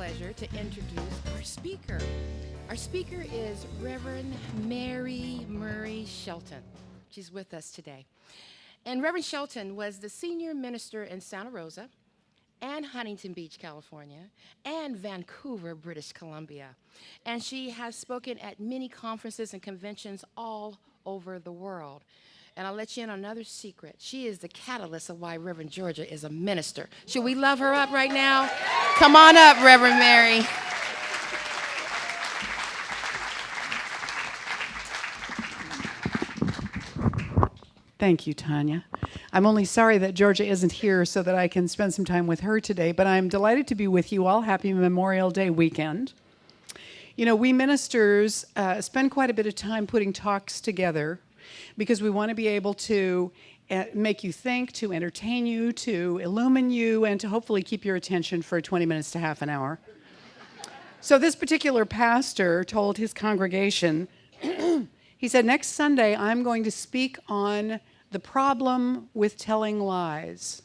pleasure to introduce our speaker. Our speaker is Reverend Murray Shelton. She's with us today. And Reverend Shelton was the senior minister in Santa Rosa and Huntington Beach, California, and Vancouver, British Columbia. And she has spoken at many conferences and conventions all over the world. And I'll let you in on another secret. She is the catalyst of why Reverend Georgia is a minister. Should we love her up right now? Come on up, Reverend Mary. Thank you, Tanya. I'm only sorry that Georgia isn't here so that I can spend some time with her today, but I'm delighted to be with you all. Happy Memorial Day weekend. You know, we ministers spend quite a bit of time putting talks together because we want to be able to make you think, to entertain you, to illumine you, and to hopefully keep your attention for 20 minutes to half an hour. So this particular pastor told his congregation, he said, next Sunday I'm going to speak on the problem with telling lies.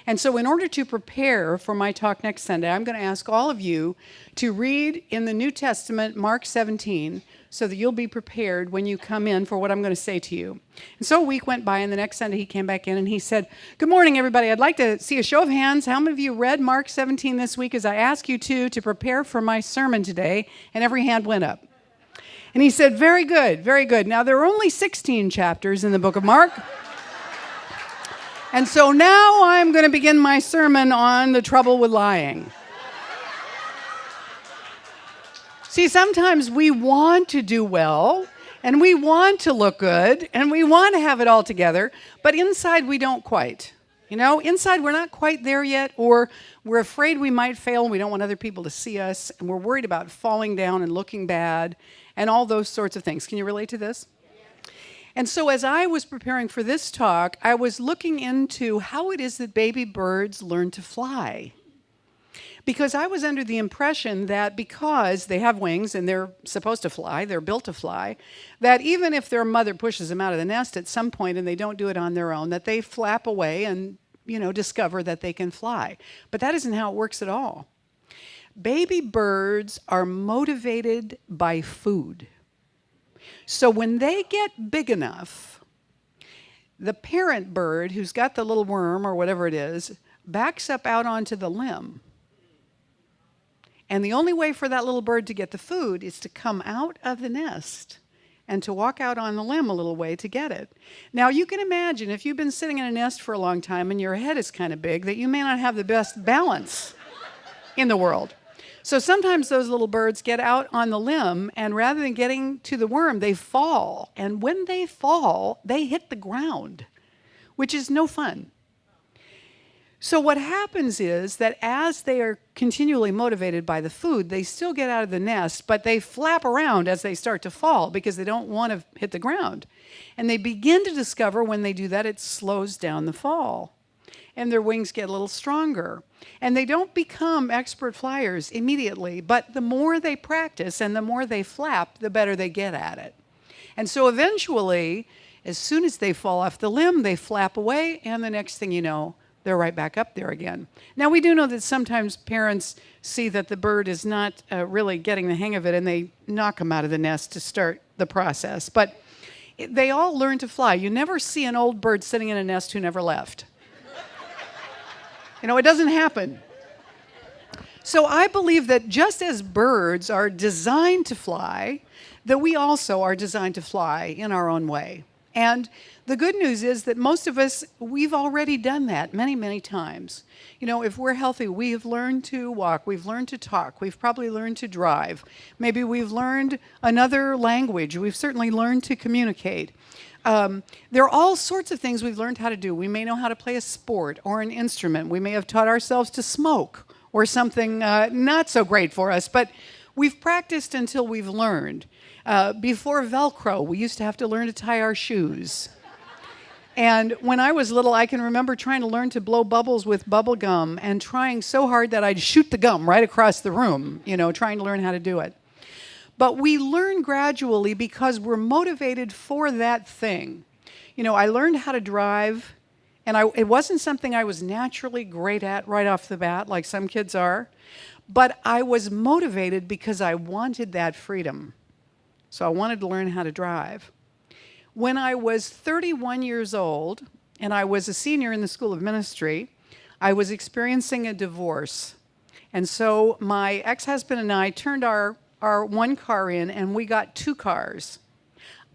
And so in order to prepare for my talk next Sunday, I'm going to ask all of you to read in the New Testament, Mark 17, so that you'll be prepared when you come in for what I'm going to say to you. And so a week went by, and the next Sunday he came back in and he said, good morning, everybody. I'd like to see a show of hands. How many of you read Mark 17 this week as I ask you to prepare for my sermon today? And every hand went up. And he said, very good, very good. Now, there are only 16 chapters in the book of Mark. And so now I'm going to begin my sermon on the trouble with lying. See, sometimes we want to do well, and we want to look good, and we want to have it all together, but inside we don't quite. You know, inside we're not quite there yet, or we're afraid we might fail, and we don't want other people to see us, and we're worried about falling down and looking bad, and all those sorts of things. Can you relate to this? And so as I was preparing for this talk, I was looking into how it is that baby birds learn to fly. Because I was under the impression that because they have wings and they're supposed to fly, they're built to fly, that even if their mother pushes them out of the nest at some point and they don't do it on their own, that they flap away and, you know, discover that they can fly. But that isn't how it works at all. Baby birds are motivated by food. So when they get big enough, the parent bird, who's got the little worm or whatever it is, backs up out onto the limb. And the only way for that little bird to get the food is to come out of the nest and to walk out on the limb a little way to get it. Now, you can imagine if you've been sitting in a nest for a long time and your head is kind of big, that you may not have the best balance in the world. So sometimes those little birds get out on the limb, and rather than getting to the worm, they fall. And when they fall, they hit the ground, which is no fun. So what happens is that as they are continually motivated by the food, they still get out of the nest, but they flap around as they start to fall because they don't want to hit the ground. And they begin to discover when they do that, it slows down the fall. And their wings get a little stronger. And they don't become expert flyers immediately, but the more they practice and the more they flap, the better they get at it. And so eventually, as soon as they fall off the limb, they flap away, and the next thing you know, they're right back up there again. Now, we do know that sometimes parents see that the bird is not really getting the hang of it, and they knock them out of the nest to start the process. But they all learn to fly. You never see an old bird sitting in a nest who never left. You know, it doesn't happen. So I believe that just as birds are designed to fly, that we also are designed to fly in our own way. And the good news is that most of us, we've already done that many, many times. You know, if we're healthy, we have learned to walk, we've learned to talk, we've probably learned to drive. Maybe we've learned another language. We've certainly learned to communicate. There are all sorts of things we've learned how to do. We may know how to play a sport or an instrument. We may have taught ourselves to smoke or something not so great for us, but we've practiced until we've learned. Before Velcro, we used to have to learn to tie our shoes. And when I was little, I can remember trying to learn to blow bubbles with bubble gum and trying so hard that I'd shoot the gum right across the room, you know, trying to learn how to do it. But we learn gradually because we're motivated for that thing. You know, I learned how to drive And it wasn't something I was naturally great at right off the bat, like some kids are. But I was motivated because I wanted that freedom. So I wanted to learn how to drive. When I was 31 years old, and I was a senior in the School of Ministry, I was experiencing a divorce. And so my ex-husband and I turned our one car in, and we got two cars.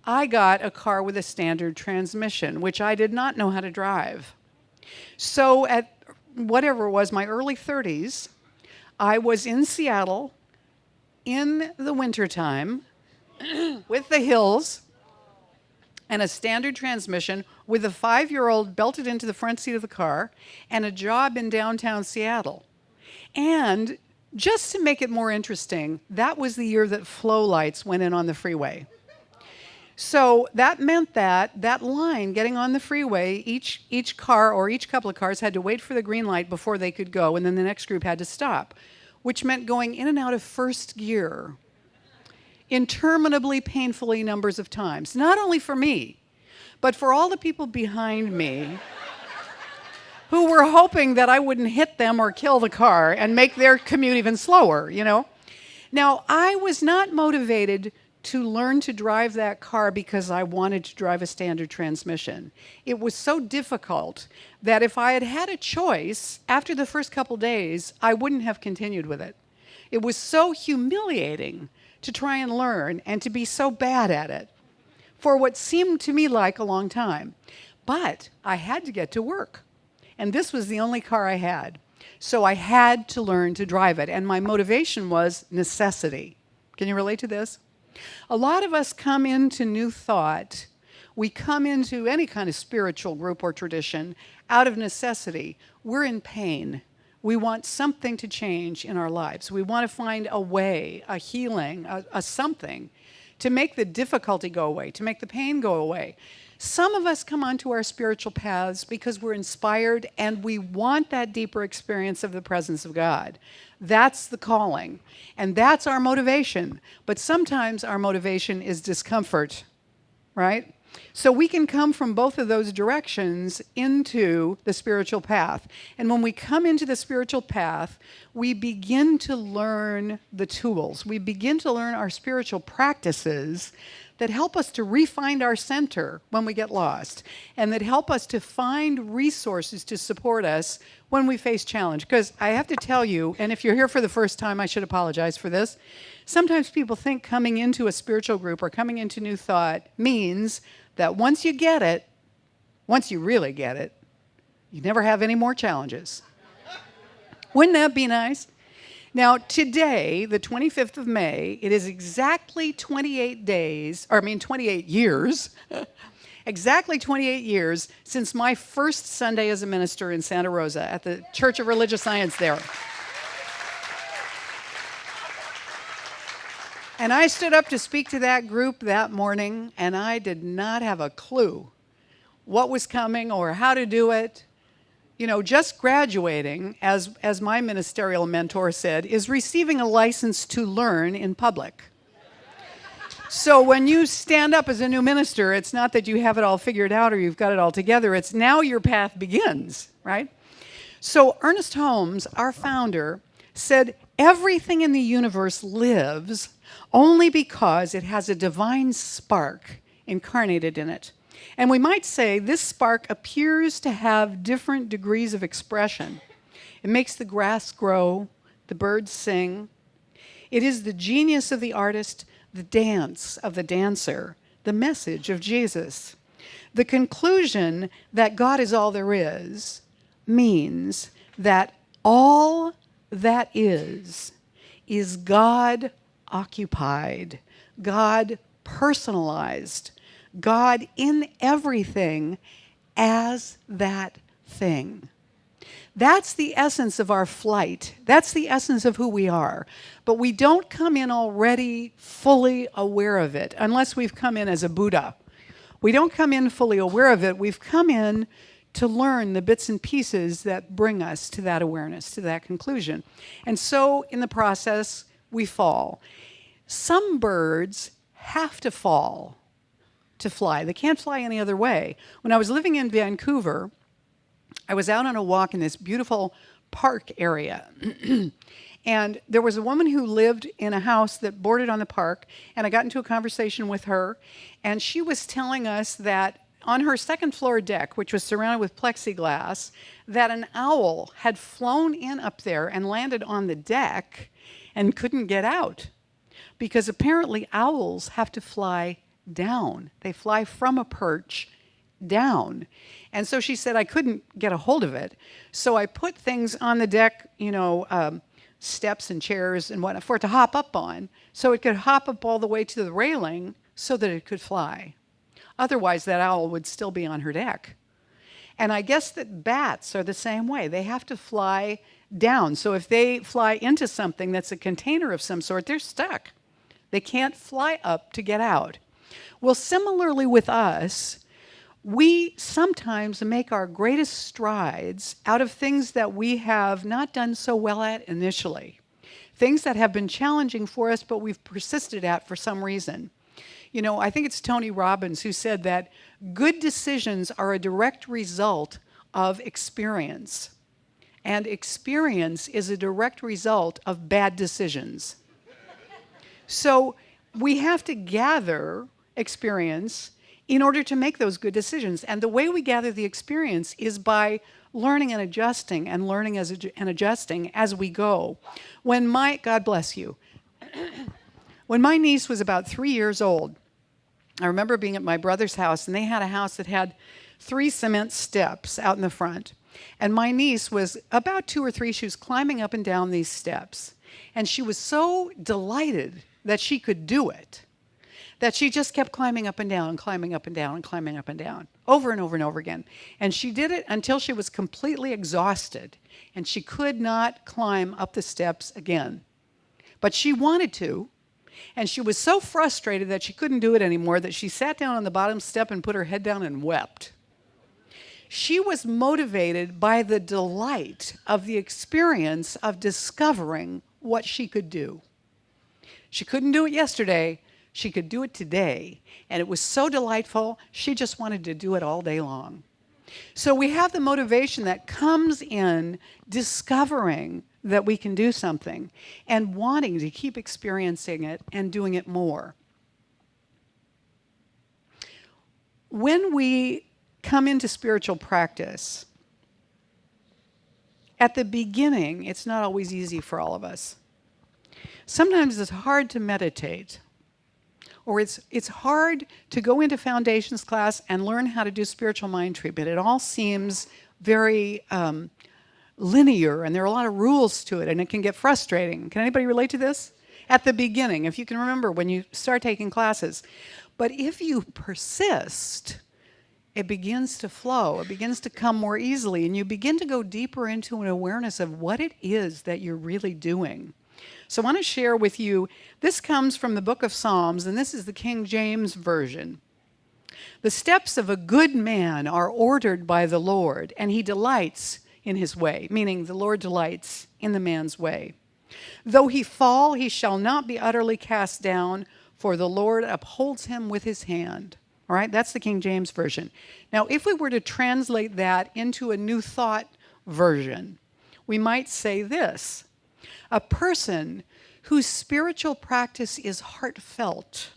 I got a car with a standard transmission, which I did not know how to drive. So at whatever it was, my early 30s, I was in Seattle in the wintertime with the hills and a standard transmission with a 5-year-old belted into the front seat of the car and a job in downtown Seattle. And just to make it more interesting, that was the year that flow lights went in on the freeway. So that meant that line getting on the freeway, each car or each couple of cars had to wait for the green light before they could go, and then the next group had to stop, which meant going in and out of first gear interminably painfully numbers of times, not only for me, but for all the people behind me who were hoping that I wouldn't hit them or kill the car and make their commute even slower, you know? Now, I was not motivated to learn to drive that car because I wanted to drive a standard transmission. It was so difficult that if I had had a choice after the first couple days, I wouldn't have continued with it. It was so humiliating to try and learn and to be so bad at it for what seemed to me like a long time. But I had to get to work, and this was the only car I had. So I had to learn to drive it, and my motivation was necessity. Can you relate to this? A lot of us come into New Thought, we come into any kind of spiritual group or tradition out of necessity. We're in pain. We want something to change in our lives. We want to find a way, a healing, a something to make the difficulty go away, to make the pain go away. Some of us come onto our spiritual paths because we're inspired and we want that deeper experience of the presence of God. That's the calling, and that's our motivation. But sometimes our motivation is discomfort, right? So we can come from both of those directions into the spiritual path. And when we come into the spiritual path, we begin to learn the tools. We begin to learn our spiritual practices that help us to re-find our center when we get lost, and that help us to find resources to support us when we face challenge. Because I have to tell you, and if you're here for the first time, I should apologize for this. Sometimes people think coming into a spiritual group or coming into New Thought means that once you get it, once you really get it, you never have any more challenges. Wouldn't that be nice? Now, today, the 25th of May, it is exactly 28 years, exactly 28 years since my first Sunday as a minister in Santa Rosa at the Church of Religious Science there. And I stood up to speak to that group that morning, and I did not have a clue what was coming or how to do it. You know, just graduating, as my ministerial mentor said, is receiving a license to learn in public. So when you stand up as a new minister, it's not that you have it all figured out or you've got it all together. It's now your path begins, right? So Ernest Holmes, our founder, said everything in the universe lives only because it has a divine spark incarnated in it. And we might say this spark appears to have different degrees of expression. It makes the grass grow, the birds sing. It is the genius of the artist, the dance of the dancer, the message of Jesus. The conclusion that God is all there is means that all that is God occupied, God personalized, God in everything as that thing. That's the essence of our flight. That's the essence of who we are. But we don't come in already fully aware of it unless we've come in as a Buddha. We don't come in fully aware of it. We've come in to learn the bits and pieces that bring us to that awareness, to that conclusion. And so in the process, we fall. Some birds have to fall to fly. They can't fly any other way. When I was living in Vancouver, I was out on a walk in this beautiful park area. And there was a woman who lived in a house that bordered on the park, and I got into a conversation with her, and she was telling us that on her second floor deck, which was surrounded with plexiglass, that an owl had flown in up there and landed on the deck and couldn't get out. Because apparently owls have to fly down. They fly from a perch down. And so she said I couldn't get a hold of it. So I put things on the deck, steps and chairs and whatnot for it to hop up on, so it could hop up all the way to the railing so that it could fly. Otherwise, that owl would still be on her deck. And I guess that bats are the same way. They have to fly down. So if they fly into something that's a container of some sort, they're stuck. They can't fly up to get out. Well, similarly with us, we sometimes make our greatest strides out of things that we have not done so well at initially. Things that have been challenging for us, but we've persisted at for some reason. I think it's Tony Robbins who said that good decisions are a direct result of experience. And experience is a direct result of bad decisions. So we have to gather experience in order to make those good decisions. And the way we gather the experience is by learning and adjusting and learning and adjusting as we go. God bless you. When my niece was about 3 years old, I remember being at my brother's house, and they had a house that had 3 cement steps out in the front. And my niece was about 2 or 3, she was climbing up and down these steps. And she was so delighted that she could do it, that she just kept climbing up and down and climbing up and down and climbing up and down over and over and over again. And she did it until she was completely exhausted and she could not climb up the steps again. But she wanted to, and she was so frustrated that she couldn't do it anymore that she sat down on the bottom step and put her head down and wept. She was motivated by the delight of the experience of discovering what she could do. She couldn't do it yesterday. She could do it today. And it was so delightful, she just wanted to do it all day long. So we have the motivation that comes in discovering that we can do something and wanting to keep experiencing it and doing it more. When we come into spiritual practice, at the beginning, it's not always easy for all of us. Sometimes it's hard to meditate, or it's hard to go into foundations class and learn how to do spiritual mind treatment. It all seems very linear, and there are a lot of rules to it, and it can get frustrating. Can anybody relate to this? At the beginning, if you can remember when you start taking classes. But if you persist, it begins to flow. It begins to come more easily, and you begin to go deeper into an awareness of what it is that you're really doing. So I want to share with you, this comes from the book of Psalms, and this is the King James Version. The steps of a good man are ordered by the Lord, and he delights in his way, meaning the Lord delights in the man's way. Though he fall, he shall not be utterly cast down, for the Lord upholds him with his hand. All right, that's the King James Version. Now, if we were to translate that into a New Thought version, we might say this: a person whose spiritual practice is heartfelt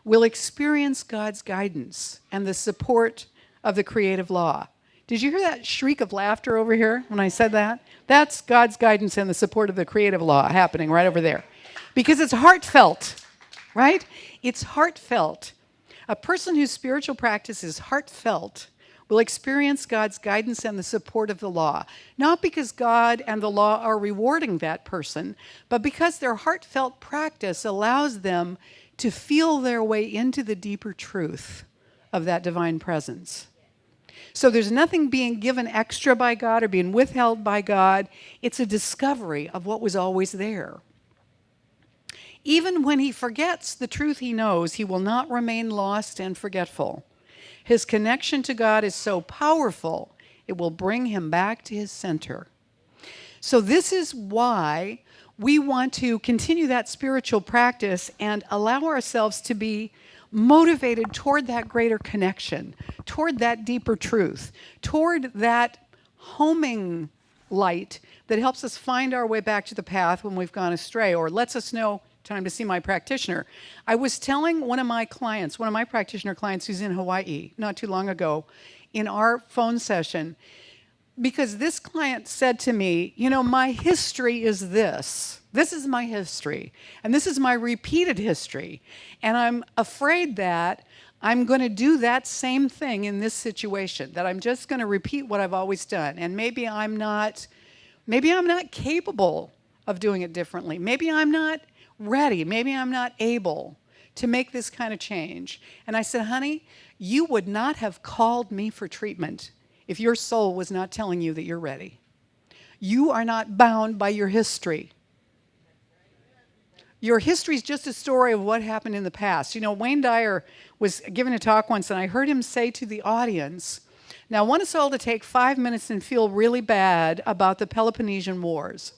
will experience God's guidance and the support of the creative law. Did you hear that shriek of laughter over here when I said that? That's God's guidance and the support of the creative law happening right over there. Because it's heartfelt, right? It's heartfelt. A person whose spiritual practice is heartfelt will experience God's guidance and the support of the law. Not because God and the law are rewarding that person, but because their heartfelt practice allows them to feel their way into the deeper truth of that divine presence. So there's nothing being given extra by God or being withheld by God. It's a discovery of what was always there. Even when he forgets the truth he knows, he will not remain lost and forgetful. His connection to God is so powerful, it will bring him back to his center. So this is why we want to continue that spiritual practice and allow ourselves to be motivated toward that greater connection, toward that deeper truth, toward that homing light that helps us find our way back to the path when we've gone astray, or lets us know time to see my practitioner. I was telling one of my practitioner clients who's in Hawaii not too long ago in our phone session, because this client said to me, you know, my history is this. This is my history, and this is my repeated history. And I'm afraid that I'm going to do that same thing in this situation, that I'm just going to repeat what I've always done. And maybe I'm not capable of doing it differently. Maybe I'm not ready. Maybe I'm not able to make this kind of change. And I said, honey, you would not have called me for treatment if your soul was not telling you that you're ready. You are not bound by your history. Your history is just a story of what happened in the past. You know, Wayne Dyer was giving a talk once, and I heard him say to the audience, now I want us all to take 5 minutes and feel really bad about the Peloponnesian Wars.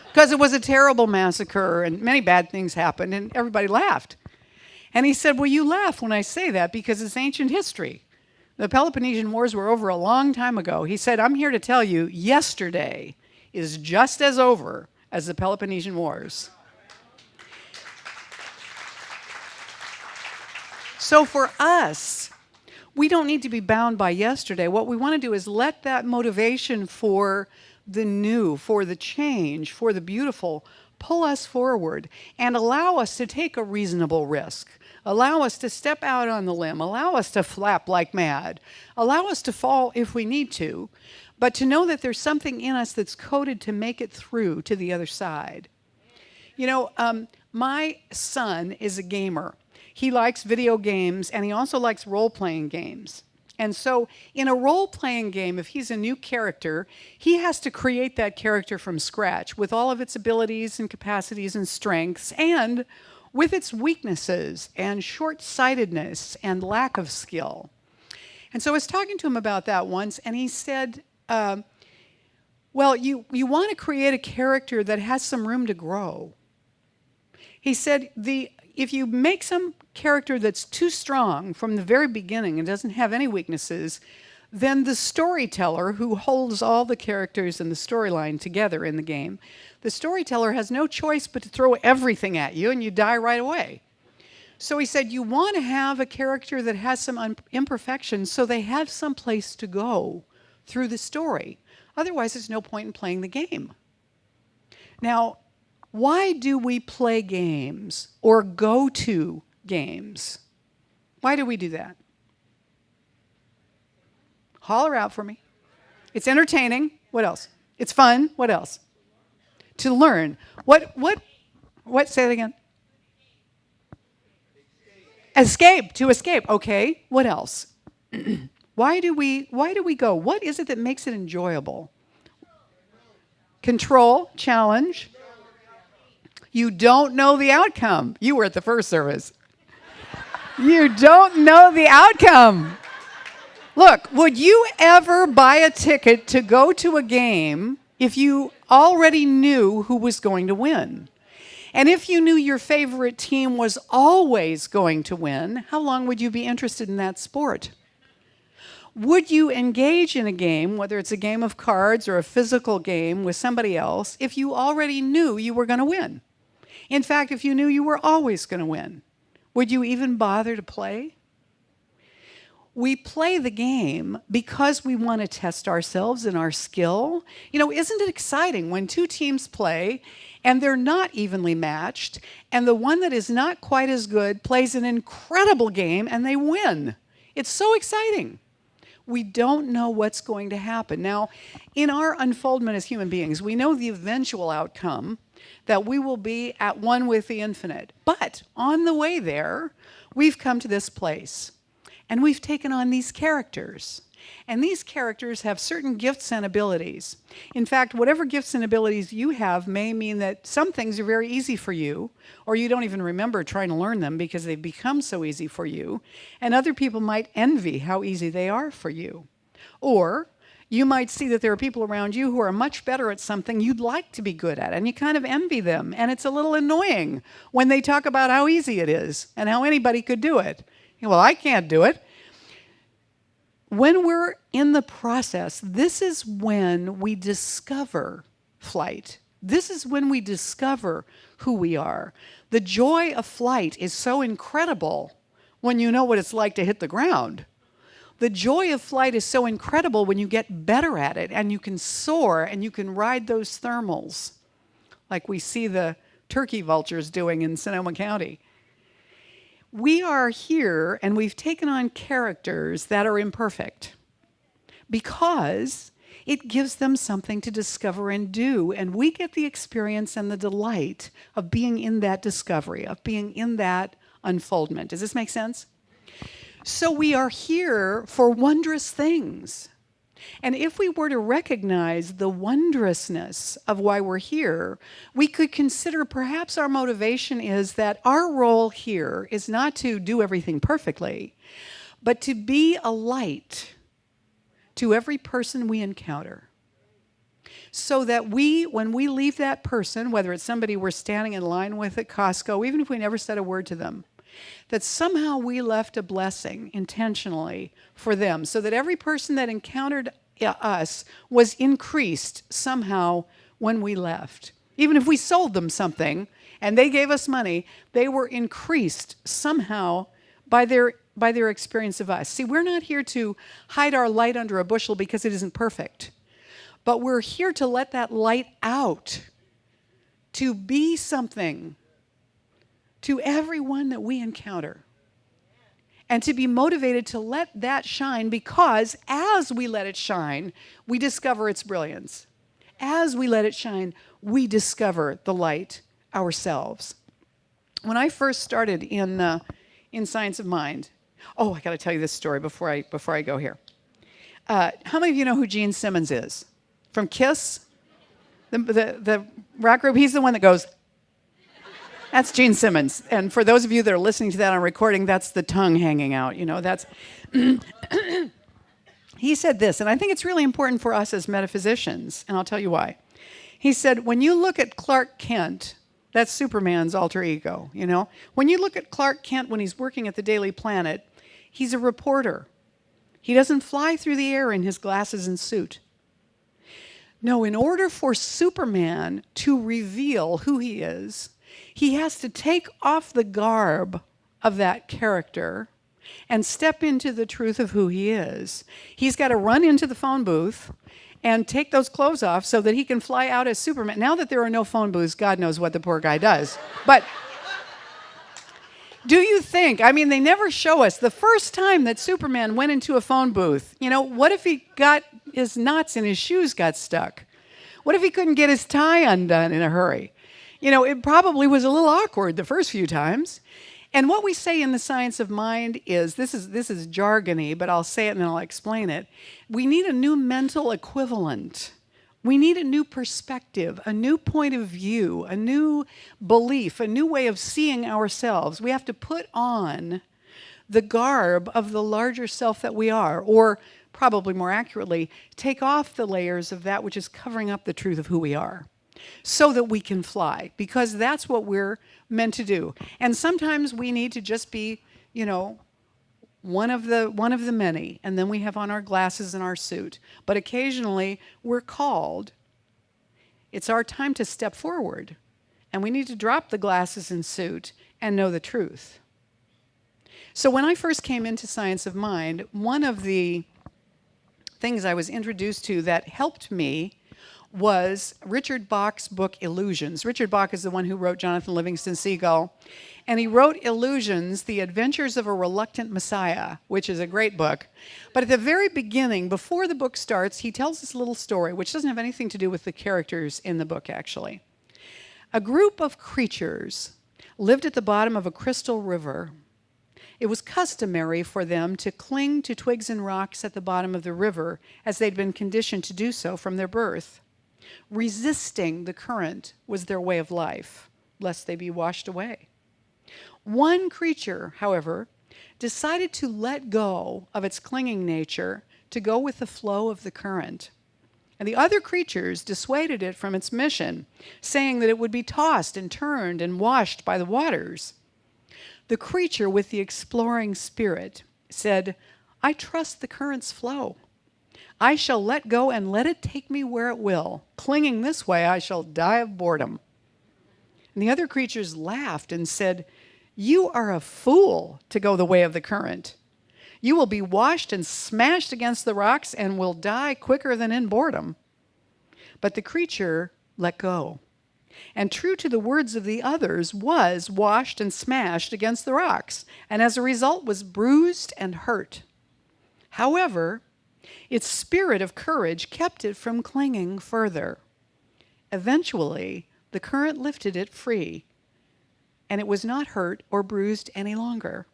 Because it was a terrible massacre, and many bad things happened, and everybody laughed. And he said, well, you laugh when I say that because it's ancient history. The Peloponnesian Wars were over a long time ago. He said, I'm here to tell you, yesterday is just as over as the Peloponnesian Wars. So for us, we don't need to be bound by yesterday. What we want to do is let that motivation for the new, for the change, for the beautiful, pull us forward and allow us to take a reasonable risk. Allow us to step out on the limb. Allow us to flap like mad. Allow us to fall if we need to, but to know that there's something in us that's coded to make it through to the other side. You know, my son is a gamer. He likes video games, and he also likes role-playing games. And so in a role-playing game, if he's a new character, he has to create that character from scratch with all of its abilities and capacities and strengths, and with its weaknesses and short-sightedness and lack of skill. And so I was talking to him about that once, and he said, well, you want to create a character that has some room to grow. He said, if you make some character that's too strong from the very beginning and doesn't have any weaknesses, then the storyteller who holds all the characters and the storyline together in the game, the storyteller has no choice but to throw everything at you and you die right away. So he said, you want to have a character that has some imperfections so they have some place to go through the story. Otherwise, there's no point in playing the game. Now, why do we play games or go to games? Why do we do that? Holler out for me. It's entertaining. What else? It's fun. What else? To learn. What? Say it again. Escape. To escape. Okay. What else? Why do we go? What is it that makes it enjoyable? Control, challenge. You don't know the outcome. You were at the first service. You don't know the outcome. Look, would you ever buy a ticket to go to a game if you already knew who was going to win? And if you knew your favorite team was always going to win, how long would you be interested in that sport? Would you engage in a game, whether it's a game of cards or a physical game with somebody else, if you already knew you were going to win? In fact, if you knew you were always going to win, would you even bother to play? We play the game because we want to test ourselves and our skill. You know, isn't it exciting when two teams play and they're not evenly matched, and the one that is not quite as good plays an incredible game and they win? It's so exciting. We don't know what's going to happen. Now, in our unfoldment as human beings, we know the eventual outcome, that we will be at one with the infinite. But on the way there, we've come to this place, and we've taken on these characters. And these characters have certain gifts and abilities. In fact, whatever gifts and abilities you have may mean that some things are very easy for you, or you don't even remember trying to learn them because they've become so easy for you, and other people might envy how easy they are for you. Or you might see that there are people around you who are much better at something you'd like to be good at, and you kind of envy them, and it's a little annoying when they talk about how easy it is and how anybody could do it. Well, I can't do it. When we're in the process, this is when we discover flight. This is when we discover who we are. The joy of flight is so incredible when you know what it's like to hit the ground. The joy of flight is so incredible when you get better at it and you can soar and you can ride those thermals, like we see the turkey vultures doing in Sonoma County. We are here and we've taken on characters that are imperfect because it gives them something to discover and do. And we get the experience and the delight of being in that discovery, of being in that unfoldment. Does this make sense? So we are here for wondrous things. And if we were to recognize the wondrousness of why we're here, we could consider perhaps our motivation is that our role here is not to do everything perfectly, but to be a light to every person we encounter. So that when we leave that person, whether it's somebody we're standing in line with at Costco, even if we never said a word to them, that somehow we left a blessing intentionally for them, so that every person that encountered us was increased somehow when we left. Even if we sold them something and they gave us money, they were increased somehow by their experience of us. See, we're not here to hide our light under a bushel because it isn't perfect, but we're here to let that light out, to be something to everyone that we encounter, and to be motivated to let that shine, because as we let it shine, we discover its brilliance. As we let it shine, we discover the light ourselves. When I first started in Science of Mind, I got to tell you this story before I go here. How many of you know who Gene Simmons is? From Kiss? The rock group, he's the one that goes... That's Gene Simmons. And for those of you that are listening to that on recording, that's the tongue hanging out. That's... He said this, and I think it's really important for us as metaphysicians, and I'll tell you why. He said, when you look at Clark Kent, that's Superman's alter ego, When you look at Clark Kent when he's working at the Daily Planet, he's a reporter. He doesn't fly through the air in his glasses and suit. No, in order for Superman to reveal who he is, he has to take off the garb of that character and step into the truth of who he is. He's got to run into the phone booth and take those clothes off so that he can fly out as Superman. Now that there are no phone booths, God knows what the poor guy does. But do you think, they never show us the first time that Superman went into a phone booth. What if he got his knots in his shoes got stuck? What if he couldn't get his tie undone in a hurry? It probably was a little awkward the first few times. And what we say in the Science of Mind is, this is jargony, but I'll say it and then I'll explain it. We need a new mental equivalent. We need a new perspective, a new point of view, a new belief, a new way of seeing ourselves. We have to put on the garb of the larger self that we are, or probably more accurately, take off the layers of that which is covering up the truth of who we are, so that we can fly, because that's what we're meant to do. And sometimes we need to just be, one of the many, and then we have on our glasses and our suit. But occasionally we're called. It's our time to step forward, and we need to drop the glasses and suit and know the truth. So when I first came into Science of Mind, one of the things I was introduced to that helped me was Richard Bach's book, Illusions. Richard Bach is the one who wrote Jonathan Livingston Seagull. And he wrote Illusions, The Adventures of a Reluctant Messiah, which is a great book. But at the very beginning, before the book starts, he tells this little story, which doesn't have anything to do with the characters in the book, actually. A group of creatures lived at the bottom of a crystal river. It was customary for them to cling to twigs and rocks at the bottom of the river, as they'd been conditioned to do so from their birth. Resisting the current was their way of life, lest they be washed away. One creature, however, decided to let go of its clinging nature to go with the flow of the current. And the other creatures dissuaded it from its mission, saying that it would be tossed and turned and washed by the waters. The creature with the exploring spirit said, I trust the current's flow. I shall let go and let it take me where it will. Clinging this way, I shall die of boredom. And the other creatures laughed and said, you are a fool to go the way of the current. You will be washed and smashed against the rocks and will die quicker than in boredom. But the creature let go, and true to the words of the others, was washed and smashed against the rocks, and as a result was bruised and hurt. However, its spirit of courage kept it from clinging further. Eventually, the current lifted it free, and it was not hurt or bruised any longer.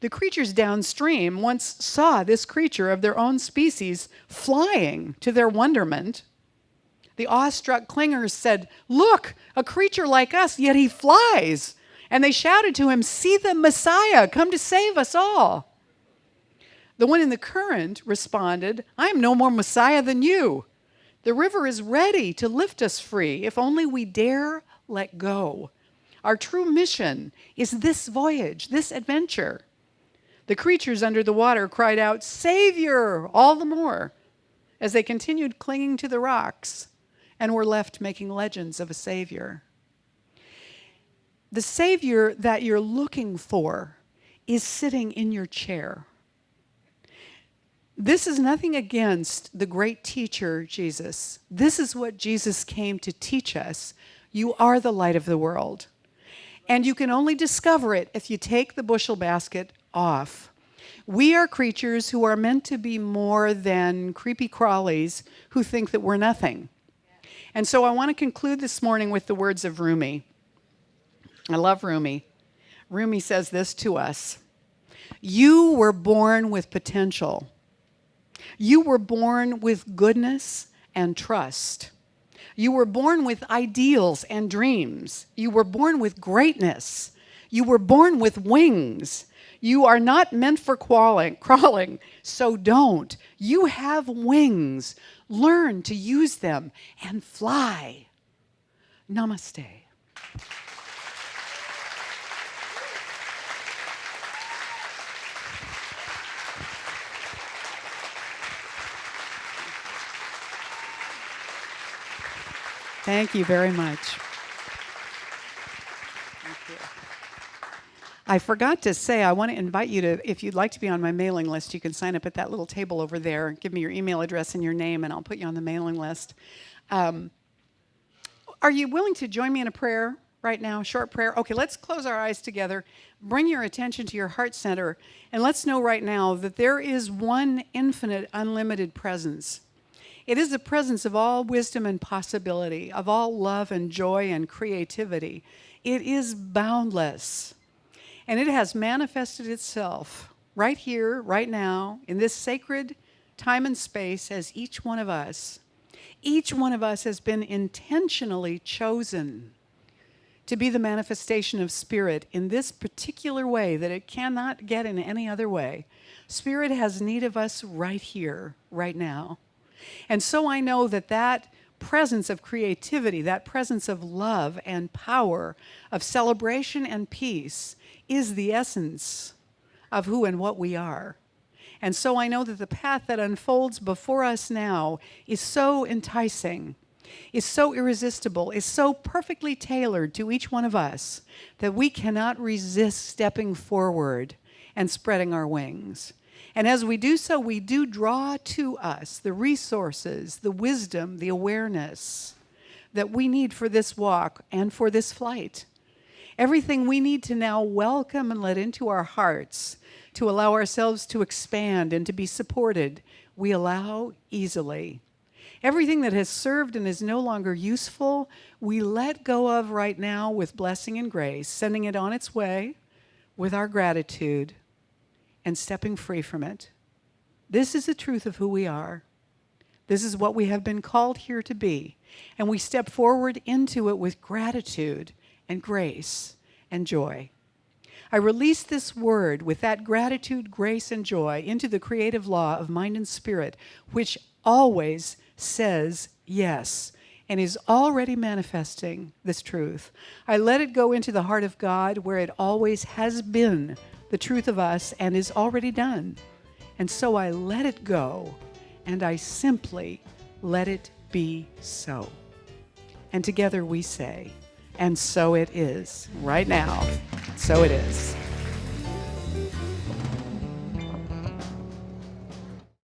The creatures downstream once saw this creature of their own species flying to their wonderment. The awestruck clingers said, look, a creature like us, yet he flies. And they shouted to him, see the Messiah, come to save us all. The one in the current responded, I am no more Messiah than you. The river is ready to lift us free if only we dare let go. Our true mission is this voyage, this adventure. The creatures under the water cried out, Savior, all the more, as they continued clinging to the rocks and were left making legends of a Savior. The Savior that you're looking for is sitting in your chair. This is nothing against the great teacher, Jesus. This is what Jesus came to teach us. You are the light of the world. And you can only discover it if you take the bushel basket off. We are creatures who are meant to be more than creepy crawlies who think that we're nothing. And so I want to conclude this morning with the words of Rumi. I love Rumi. Rumi says this to us. You were born with potential. You were born with goodness and trust. You were born with ideals and dreams. You were born with greatness. You were born with wings. You are not meant for crawling, so don't. You have wings. Learn to use them and fly. Namaste. Thank you very much. Thank you. I forgot to say, I want to invite you to, if you'd like to be on my mailing list, you can sign up at that little table over there. Give me your email address and your name, and I'll put you on the mailing list. Are you willing to join me in a prayer right now? Short prayer? Okay, let's close our eyes together. Bring your attention to your heart center, and let's know right now that there is one infinite, unlimited presence. It is the presence of all wisdom and possibility, of all love and joy and creativity. It is boundless. And it has manifested itself right here, right now, in this sacred time and space as each one of us. Each one of us has been intentionally chosen to be the manifestation of Spirit in this particular way that it cannot get in any other way. Spirit has need of us right here, right now. And so I know that that presence of creativity, that presence of love and power, of celebration and peace is the essence of who and what we are. And so I know that the path that unfolds before us now is so enticing, is so irresistible, is so perfectly tailored to each one of us that we cannot resist stepping forward and spreading our wings. And as we do so, we do draw to us the resources, the wisdom, the awareness that we need for this walk and for this flight. Everything we need to now welcome and let into our hearts to allow ourselves to expand and to be supported, we allow easily. Everything that has served and is no longer useful, we let go of right now with blessing and grace, sending it on its way with our gratitude and stepping free from it. This is the truth of who we are. This is what we have been called here to be. And we step forward into it with gratitude and grace and joy. I release this word with that gratitude, grace, and joy into the creative law of mind and spirit, which always says yes and is already manifesting this truth. I let it go into the heart of God where it always has been the truth of us and is already done. And so I let it go, and I simply let it be so. And together we say, and so it is, right now. So it is.